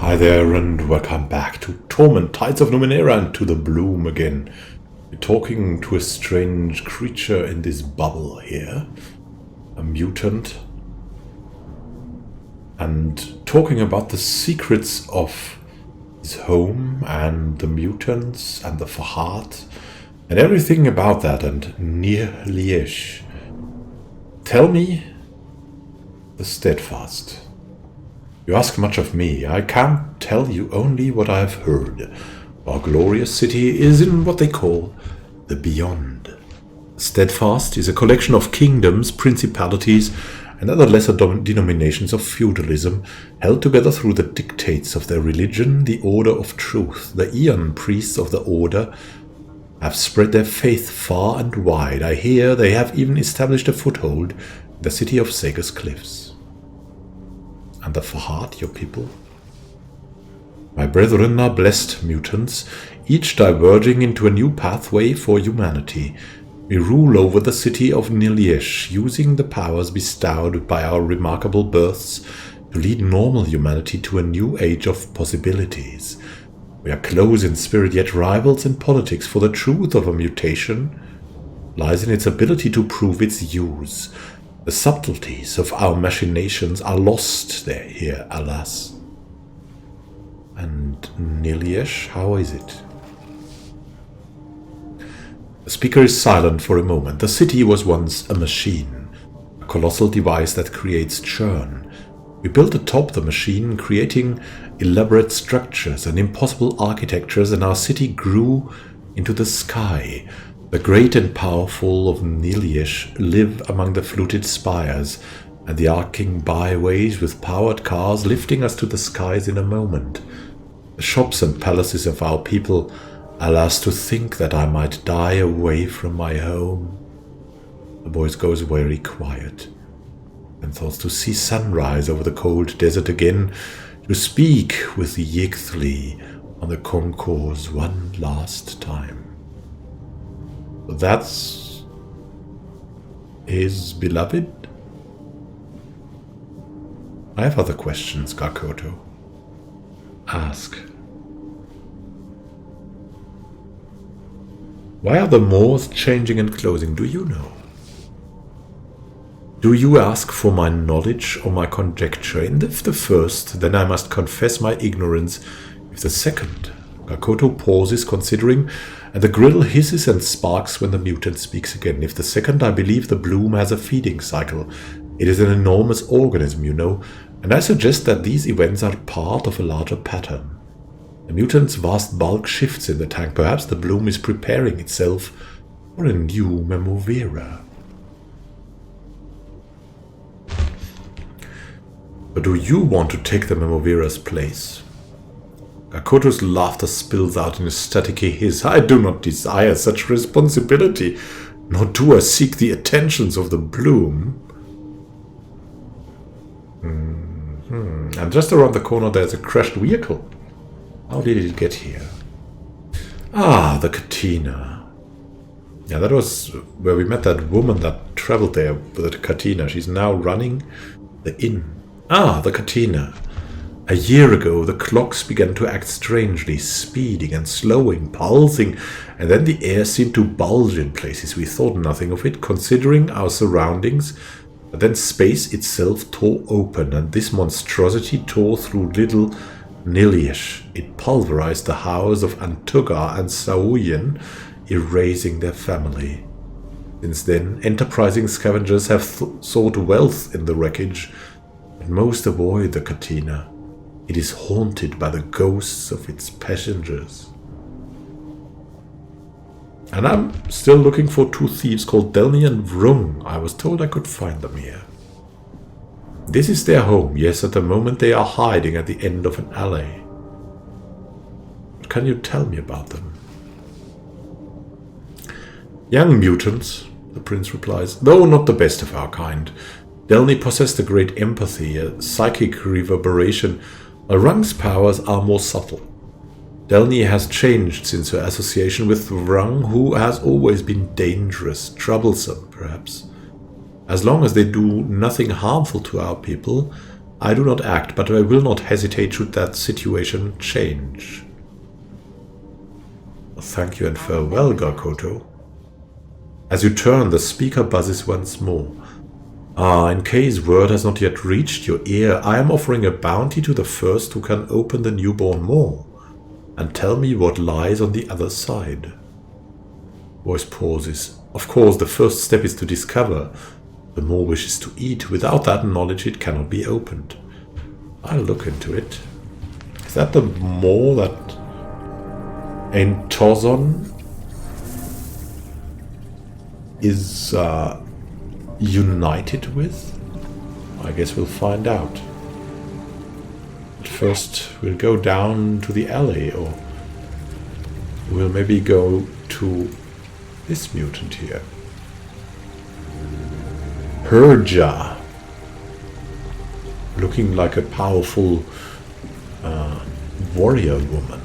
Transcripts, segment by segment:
Hi there and welcome back to Torment, Tides of Numenera, and to the Bloom again. We're talking to a strange creature in this bubble here, a mutant, and talking about the secrets of his home and the mutants and the Fahad and everything about that and near Liège. Tell me the steadfast. You ask much of me. I can't tell you only what I have heard. Our glorious city is in what they call the Beyond. Steadfast is a collection of kingdoms, principalities, and other lesser denominations of feudalism, held together through the dictates of their religion, the Order of Truth. The Aeon priests of the Order have spread their faith far and wide. I hear they have even established a foothold in the city of Sager's Cliffs. And the Fahad, your people? My brethren are blessed mutants, each diverging into a new pathway for humanity. We rule over the city of Liège, using the powers bestowed by our remarkable births to lead normal humanity to a new age of possibilities. We are close in spirit, yet rivals in politics, for the truth of a mutation lies in its ability to prove its use. The subtleties of our machinations are lost there here, alas. And Liège, how is it? The speaker is silent for a moment. The city was once a machine, a colossal device that creates churn. We built atop the machine, creating elaborate structures and impossible architectures, and our city grew into the sky. The great and powerful of Liège live among the fluted spires and the arcing byways with powered cars lifting us to the skies in a moment. The shops and palaces of our people, alas, to think that I might die away from my home. The voice goes very quiet, and thoughts to see sunrise over the cold desert again, to speak with the Yigthli on the concourse one last time. That's his beloved? I have other questions, Gakoto. Ask. Why are the moors changing and closing? Do you know? Do you ask for my knowledge or my conjecture? And if the first, then I must confess my ignorance. If the second, Gakoto pauses, considering, and the grill hisses and sparks when the mutant speaks again. If the second, I believe the bloom has a feeding cycle. It is an enormous organism, you know, and I suggest that these events are part of a larger pattern. The mutant's vast bulk shifts in the tank. Perhaps the bloom is preparing itself for a new Memovera. But do you want to take the Memovera's place? Gakoto's laughter spills out in a staticky hiss. I do not desire such responsibility, nor do I seek the attentions of the bloom. And just around the corner there's a crashed vehicle. How did it get here? Ah, the Katina. Yeah, that was where we met that woman that traveled there with the Katina. She's now running the inn. Ah, the Katina. A year ago, the clocks began to act strangely, speeding and slowing, pulsing, and then the air seemed to bulge in places. We thought nothing of it, considering our surroundings, but then space itself tore open, and this monstrosity tore through little Liège. It pulverized the house of Antuga and Sauyen, erasing their family. Since then, enterprising scavengers have sought wealth in the wreckage, but most avoid the Katina. It is haunted by the ghosts of its passengers. And I'm still looking for two thieves called Delny and Vrung. I was told I could find them here. This is their home. Yes, at the moment they are hiding at the end of an alley. What can you tell me about them? Young mutants, the prince replies, though not the best of our kind. Delny possessed a great empathy, a psychic reverberation. Vrung's powers are more subtle. Delny has changed since her association with Vrung, who has always been dangerous, troublesome, perhaps. As long as they do nothing harmful to our people, I do not act, but I will not hesitate should that situation change. Thank you and farewell, Garkoto. As you turn, the speaker buzzes once more. In case word has not yet reached your ear, I am offering a bounty to the first who can open the newborn maw and tell me what lies on the other side. Voice pauses. Of course, the first step is to discover. The maw wishes to eat. Without that knowledge, it cannot be opened. I'll look into it. Is that the maw that Eintozon is united with? I guess we'll find out. But first, we'll go down to the alley, or we'll maybe go to this mutant here. Herja. Looking like a powerful warrior woman.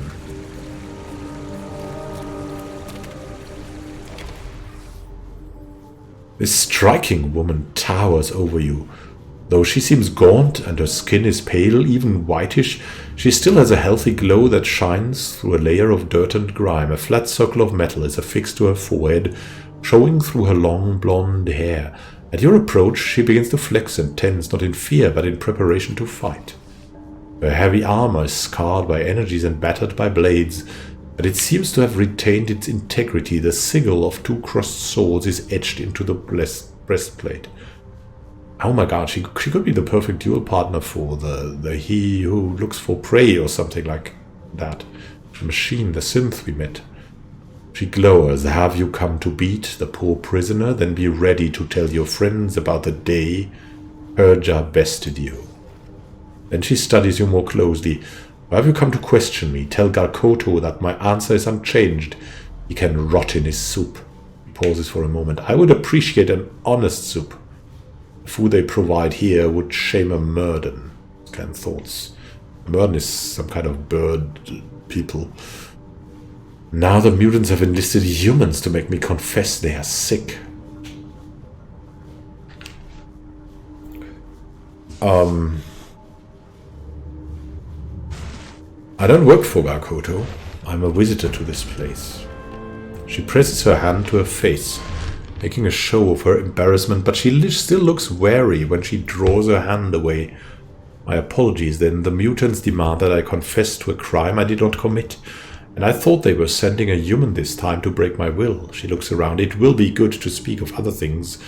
This striking woman towers over you. Though she seems gaunt and her skin is pale, even whitish, she still has a healthy glow that shines through a layer of dirt and grime. A flat circle of metal is affixed to her forehead, showing through her long blonde hair. At your approach, she begins to flex and tense, not in fear, but in preparation to fight. Her heavy armor is scarred by energies and battered by blades, but it seems to have retained its integrity. The sigil of two crossed swords is etched into the breastplate. Oh my god, she could be the perfect duel partner for the he who looks for prey or something like that. The machine, the synth we met. She glowers. Have you come to beat the poor prisoner? Then be ready to tell your friends about the day Herja bested you. Then she studies you more closely. Or have you come to question me? Tell Garkoto that my answer is unchanged. He can rot in his soup. He pauses for a moment. I would appreciate an honest soup. The food they provide here would shame a Murden. Scan thoughts. Murden is some kind of bird people. Now the mutants have enlisted humans to make me confess they are sick. I don't work for Garkoto. I'm a visitor to this place. She presses her hand to her face, making a show of her embarrassment, but she still looks wary when she draws her hand away. My apologies, then. The mutants demand that I confess to a crime I did not commit, and I thought they were sending a human this time to break my will. She looks around. It will be good to speak of other things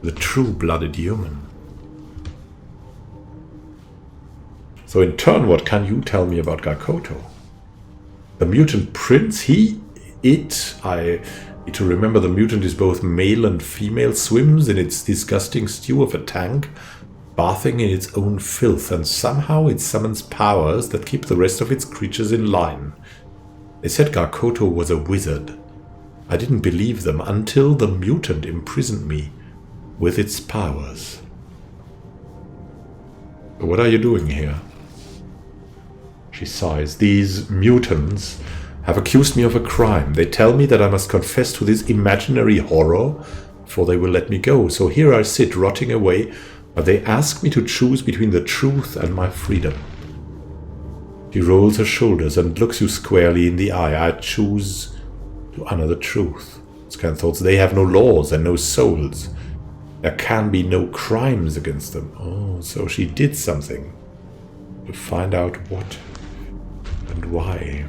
with a true-blooded human. So in turn, what can you tell me about Garkoto? The mutant prince, I need to remember the mutant is both male and female, swims in its disgusting stew of a tank, bathing in its own filth, and somehow it summons powers that keep the rest of its creatures in line. They said Garkoto was a wizard. I didn't believe them until the mutant imprisoned me with its powers. What are you doing here? She sighs. These mutants have accused me of a crime. They tell me that I must confess to this imaginary horror before they will let me go. So here I sit, rotting away, but they ask me to choose between the truth and my freedom. She rolls her shoulders and looks you squarely in the eye. I choose to honor the truth. Scan thoughts. They have no laws and no souls. There can be no crimes against them. Oh, so she did something. To find out what and why.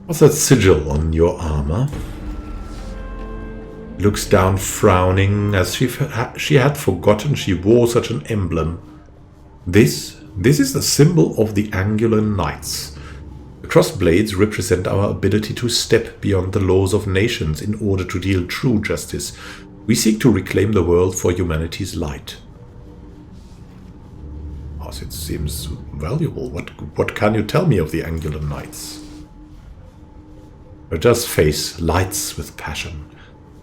What's that sigil on your armor? Looks down frowning, as she had forgotten she wore such an emblem. This is the symbol of the Arabian Nights. The crossed blades represent our ability to step beyond the laws of nations in order to deal true justice. We seek to reclaim the world for humanity's light. Oh, it seems valuable. What can you tell me of the Arabian Nights? Herja's face lights with passion.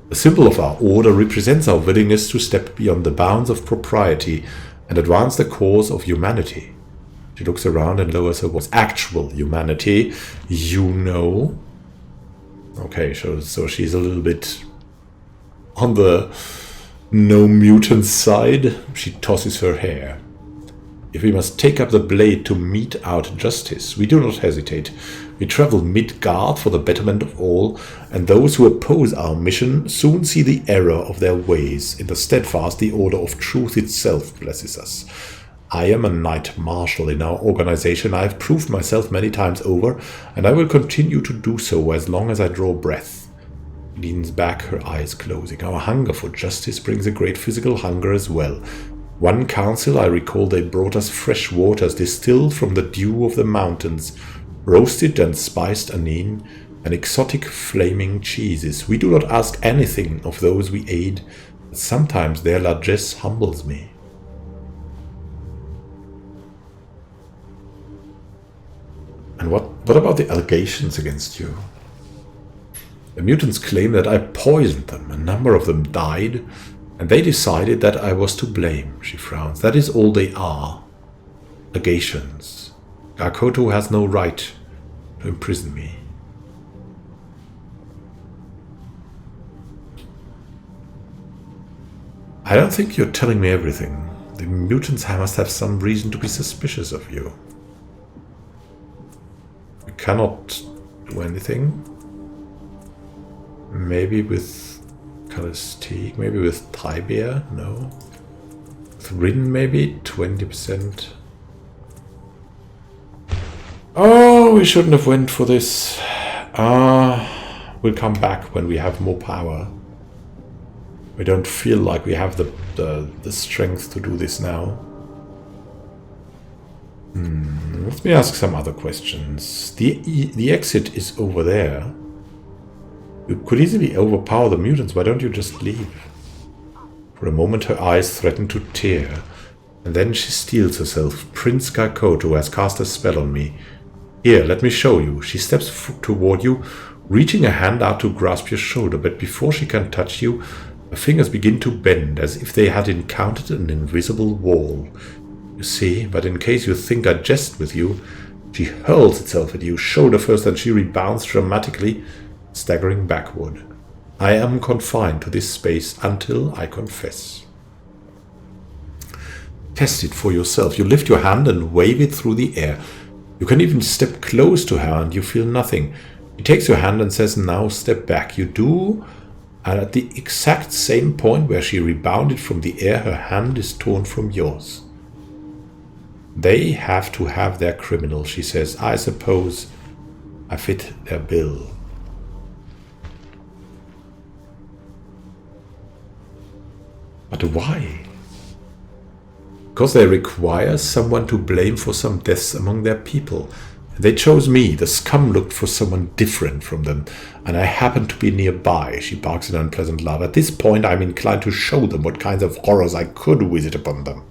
The symbol of our order represents our willingness to step beyond the bounds of propriety and advance the cause of humanity. She looks around and lowers her voice. Actual humanity, you know. Okay, so she's a little bit on the No mutant side, she tosses her hair. If we must take up the blade to mete out justice, we do not hesitate. We travel mid-guard for the betterment of all, and those who oppose our mission soon see the error of their ways. In the steadfast, the order of truth itself blesses us. I am a knight marshal in our organization. I have proved myself many times over, and I will continue to do so as long as I draw breath. Leans back, her eyes closing. Our hunger for justice brings a great physical hunger as well. One council, I recall, they brought us fresh waters distilled from the dew of the mountains, roasted and spiced anin, and exotic flaming cheeses. We do not ask anything of those we aid, but sometimes their largesse humbles me. And what about the allegations against you? The mutants claim that I poisoned them. A number of them died, and they decided that I was to blame. She frowns. That is all they are. Allegations. Gakoto has no right to imprison me. I don't think you're telling me everything. The mutants must have some reason to be suspicious of you. We cannot do anything. Maybe with Calistique, maybe with Tybia, no. With Rin, maybe 20%. Oh, we shouldn't have went for this. We'll come back when we have more power. We don't feel like we have the strength to do this now. Let me ask some other questions. The exit is over there. You could easily overpower the mutants. Why don't you just leave? For a moment her eyes threaten to tear, and then she steels herself. Prince Gakoto has cast a spell on me. Here, let me show you. She steps toward you, reaching a hand out to grasp your shoulder, but before she can touch you, her fingers begin to bend as if they had encountered an invisible wall. You see, but in case you think I jest with you, she hurls itself at you, shoulder first, and she rebounds dramatically, staggering backward. I am confined to this space until I confess. Test it for yourself. You lift your hand and wave it through the air. You can even step close to her and you feel nothing. She takes your hand and says, now step back. You do, and at the exact same point where she rebounded from the air, her hand is torn from yours. They have to have their criminal, she says. I suppose I fit their bill. But why? Because they require someone to blame for some deaths among their people. They chose me. The scum looked for someone different from them, and I happened to be nearby. She barks an unpleasant laugh. At this point, I'm inclined to show them what kinds of horrors I could visit upon them.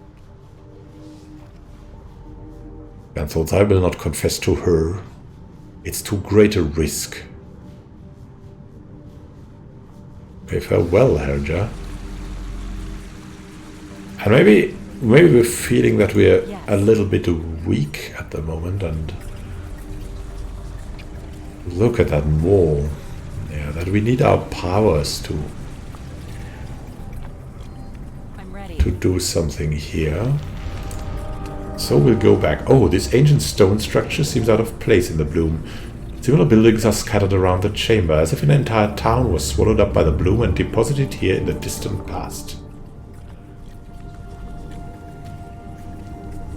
And thought I will not confess to her. It's too great a risk. Okay, farewell, Helga. And maybe we're feeling that we're a little bit weak at the moment, and look at that wall. Yeah, that we need our powers to do something here. So we'll go back. Oh, this ancient stone structure seems out of place in the bloom. Similar buildings are scattered around the chamber, as if an entire town was swallowed up by the bloom and deposited here in the distant past.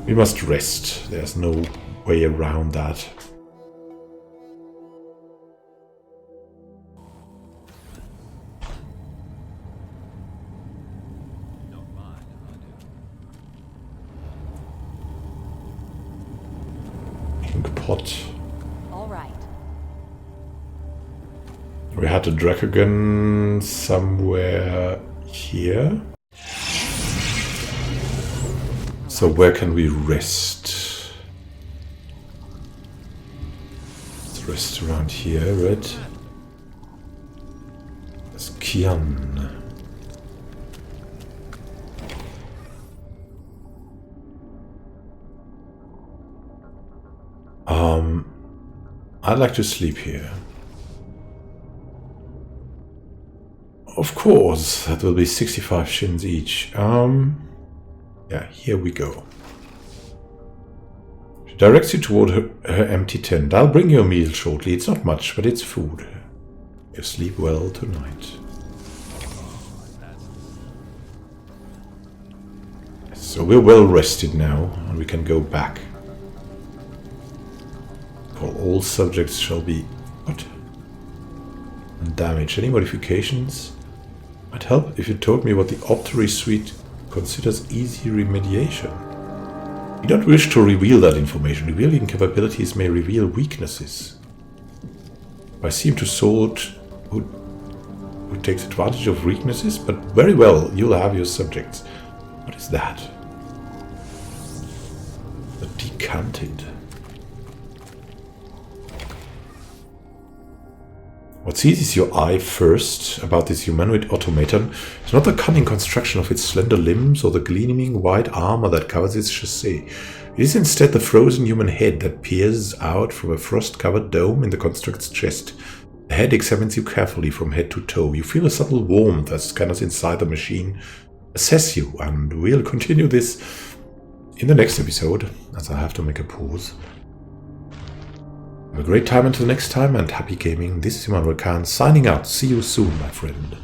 We must rest. There's no way around that. Ink pot. All right. We had a dragon somewhere here. So where can we rest? Let's rest around here, right? There's Kian. I'd like to sleep here. Of course, that will be 65 shins each. Yeah, here we go. She directs you toward her empty tent. I'll bring you a meal shortly. It's not much, but it's food. You sleep well tonight. So we're well rested now, and we can go back. All subjects shall be... What? Undamaged. Any modifications? Might help if you told me what the Optery Suite considers easy remediation. You don't wish to reveal that information. Revealing capabilities may reveal weaknesses. I seem to sort who takes advantage of weaknesses, but very well, you'll have your subjects. What is that? The decanted. What seizes your eye first about this humanoid automaton is not the cunning construction of its slender limbs or the gleaming white armor that covers its chassis. It is instead the frozen human head that peers out from a frost-covered dome in the construct's chest. The head examines you carefully from head to toe. You feel a subtle warmth as scanners inside the machine assess you, and we'll continue this in the next episode, as I have to make a pause. Have a great time until next time, and happy gaming. This is Immanuel Khan signing out. See you soon, my friend.